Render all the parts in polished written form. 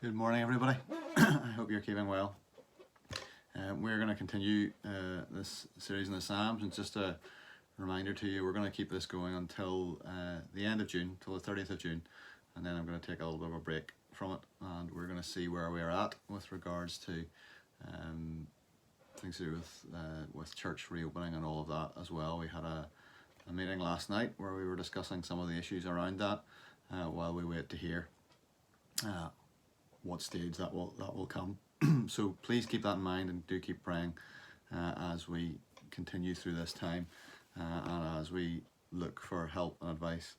Good morning, everybody. I hope you're keeping well. We're going to continue this series in the Psalms, and just a reminder to you, we're going to keep this going until the end of June, till the 30th of June, and then I'm going to take a little bit of a break from it, and we're going to see where we're at with regards to things to do with church reopening and all of that as well. We had a meeting last night where we were discussing some of the issues around that while we wait to hear what stage that will come. So please keep that in mind, and do keep praying as we continue through this time and as we look for help and advice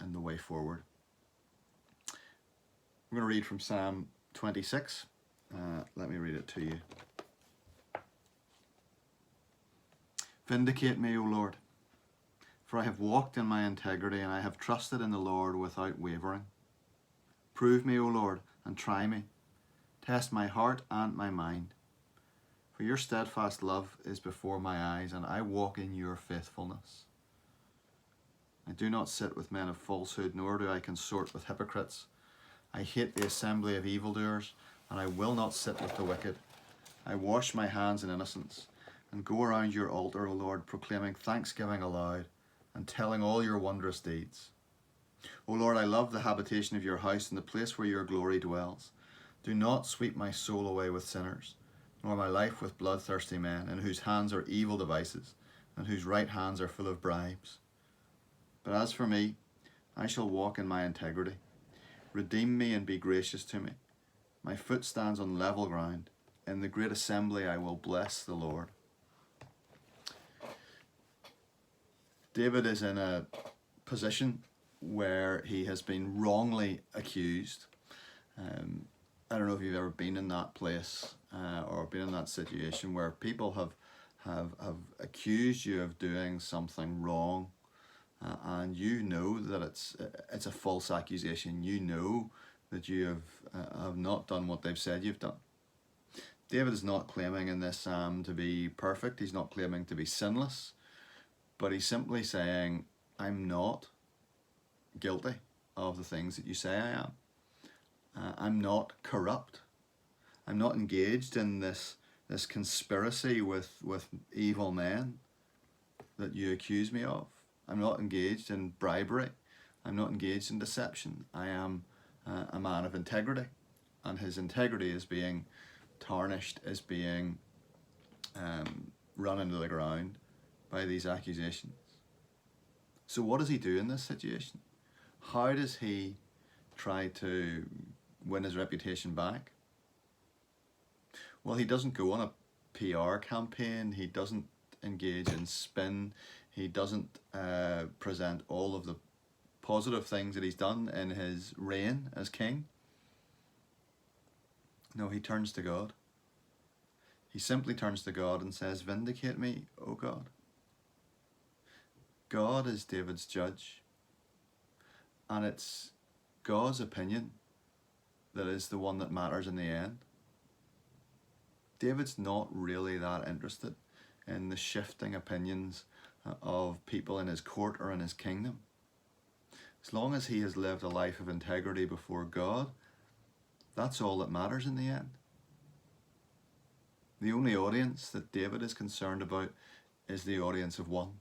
in the way forward. I'm going to read from Psalm 26. Let me read it to you. Vindicate me, O Lord, for I have walked in my integrity, and I have trusted in the Lord without wavering. Prove me, O Lord, and try me. Test my heart and my mind. For your steadfast love is before my eyes, and I walk in your faithfulness. I do not sit with men of falsehood, nor do I consort with hypocrites. I hate the assembly of evildoers, and I will not sit with the wicked. I wash my hands in innocence, and go around your altar, O Lord, proclaiming thanksgiving aloud, and telling all your wondrous deeds. O Lord, I love the habitation of your house, and the place where your glory dwells. Do not sweep my soul away with sinners, nor my life with bloodthirsty men, in whose hands are evil devices, and whose right hands are full of bribes. But as for me, I shall walk in my integrity. Redeem me and be gracious to me. My foot stands on level ground. In the great assembly I will bless the Lord. David is in a position where he has been wrongly accused. I don't know if you've ever been in that place or been in that situation where people have accused you of doing something wrong, and you know that it's a false accusation. You know that you have not done what they've said you've done. David is not claiming in this psalm to be perfect. He's not claiming to be sinless, but he's simply saying, I'm not guilty of the things that you say I am. I'm not corrupt. I'm not engaged in this conspiracy with evil men that you accuse me of. I'm not engaged in bribery. I'm not engaged in deception. I am a man of integrity, and his integrity is being tarnished, is being run into the ground by these accusations. So what does he do in this situation? How does he try to win his reputation back? Well, he doesn't go on a PR campaign. He doesn't engage in spin. He doesn't present all of the positive things that he's done in his reign as king. No, he turns to God. He simply turns to God and says, Vindicate me, O God. God is David's judge, and it's God's opinion that is the one that matters in the end. David's not really that interested in the shifting opinions of people in his court or in his kingdom. As long as he has lived a life of integrity before God, that's all that matters in the end. The only audience that David is concerned about is the audience of one,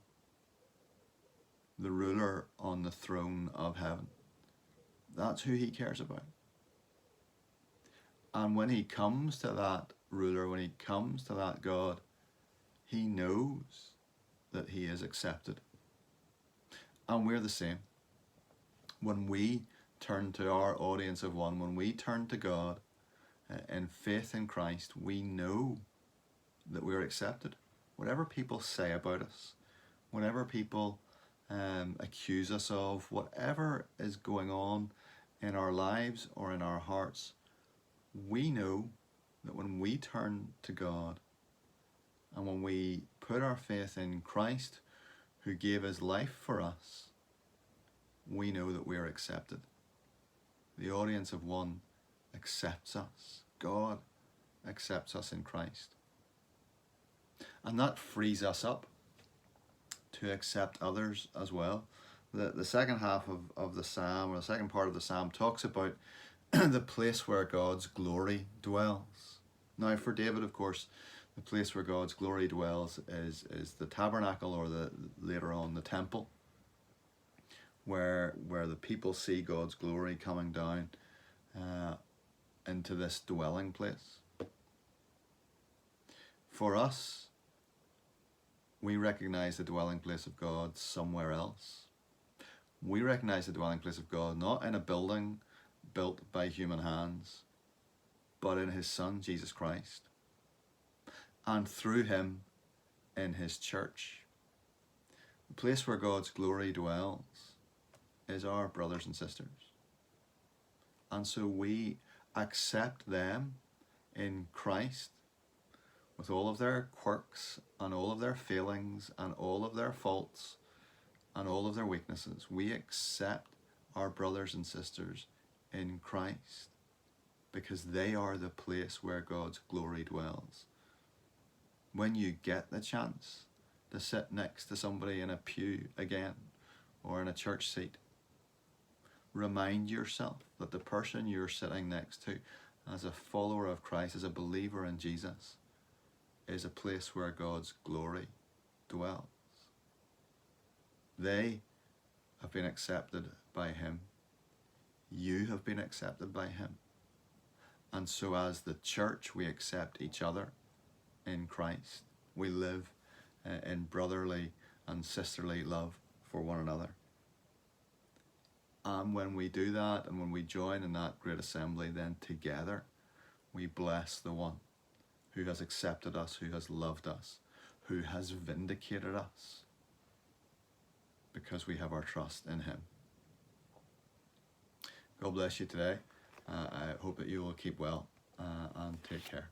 the ruler on the throne of heaven. That's who he cares about. And when he comes to that ruler, when he comes to that God, he knows that he is accepted. And we're the same. When we turn to our audience of one, when we turn to God in faith in Christ, we know that we're accepted. Whatever people say about us, whatever people accuse us of, whatever is going on in our lives or in our hearts, we know that when we turn to God and when we put our faith in Christ, who gave his life for us, we know that we are accepted. The audience of one accepts us. God accepts us in Christ. And that frees us up to accept others as well. The second half of the psalm, or the second part of the psalm, talks about the place where God's glory dwells. Now for David, of course, the place where God's glory dwells is the tabernacle, or later on the temple, where the people see God's glory coming down into this dwelling place. For us, we recognize the dwelling place of God somewhere else. We recognize the dwelling place of God not in a building built by human hands, but in his Son, Jesus Christ, and through him in his church. The place where God's glory dwells is our brothers and sisters. And so we accept them in Christ with all of their quirks and all of their failings and all of their faults and all of their weaknesses. We accept our brothers and sisters in Christ because they are the place where God's glory dwells. When you get the chance to sit next to somebody in a pew again or in a church seat, remind yourself that the person you're sitting next to, as a follower of Christ, as a believer in Jesus, is a place where God's glory dwells. They have been accepted by him. You have been accepted by him. And so as the church, we accept each other in Christ. We live in brotherly and sisterly love for one another. And when we do that, and when we join in that great assembly, then together we bless the one who has accepted us, who has loved us, who has vindicated us, because we have our trust in him. God bless you today. I hope that you will keep well and take care.